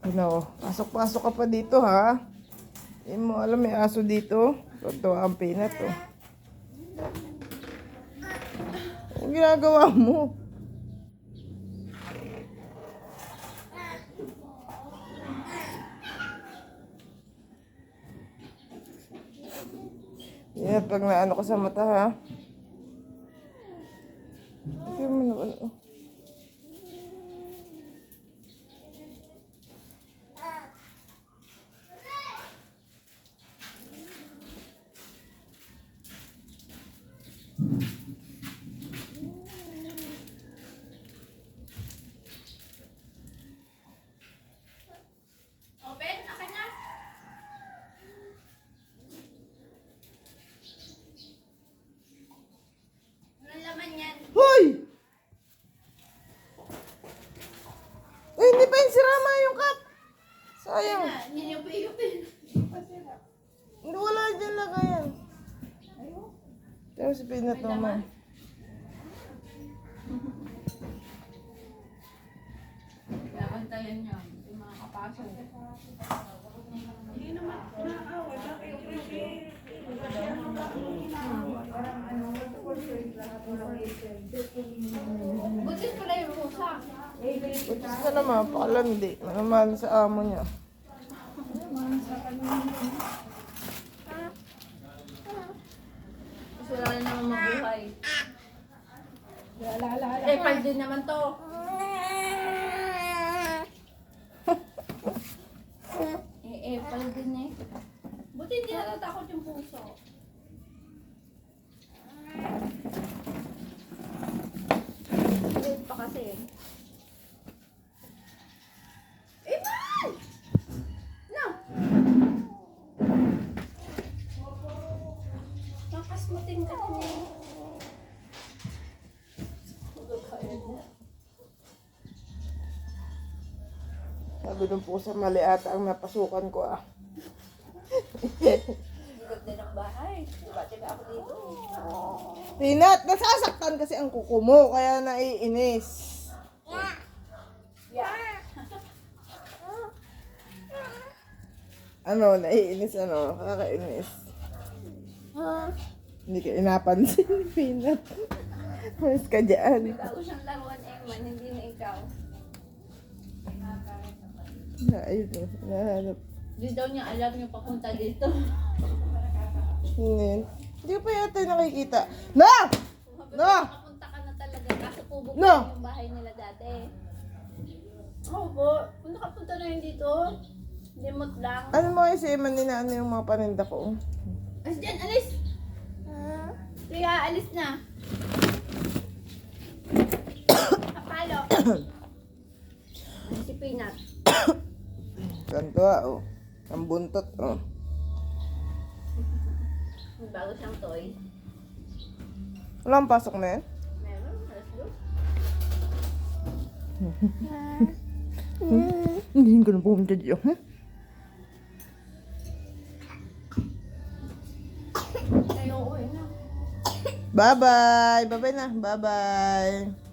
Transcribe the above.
Ano, pasok-pasok ka pa dito ha. Hindi mo alam may aso dito. Ito ang Peanut oh. Ang ginagawa mo? Yan, pag naano ko sa mata ha. Hindi mo na ano. Open, akin na. Walang laman yan. Hoy! Eh, hindi pa yung sirama yung cup. Sayang. Niyupi-yupi. Hindi, wala dyan lagayan. Pero si Peanut naman. Labantayan niyo. Yung mga kapasok. Hindi naman. Butis pala yung rusa. Butis na naman, pakalandi. Manamahal sa amo niya. Kasi wala na naman mabuhay. Eh, pal din naman to. Pal din eh. Buti hindi natatakot yung puso. Wait pa kasi. Mal! No! Nakasmutin ka din eh. Sabi ng pusa, mali ata ang napasukan ko ah. Likod din ang bahay. Diba ako dito? Peanut, nasasaktan kasi ang kuko mo, kaya naiinis. Yeah. Ano, naiinis ano, kakainis. Hindi ka inapansin ni Peanut. Mas ka dyan. Bago siyang laruan, Eman, hindi na ikaw. Ayun o, nahanap. Hindi daw niya alam yung papunta dito. Hindi ko pa yata nakikita. No! No! Papunta ka na talaga, kaso kubo No! pa yung bahay nila dati. Oo po, kung nakapunta na yun dito, limot lang. Ano mo kasi maninaano yung mga paninda ko? Alis dyan, alis! Kaya alis na. Kapalo. Si Peanut. Ganto ah, oh. Ang buntot, oh. May bago siyang toy. Walang pasok na yan? Meron, alas dos. Hindi ko na pumunta dito. Kayo uwi na. Bye-bye! Bye-bye na. Bye-bye!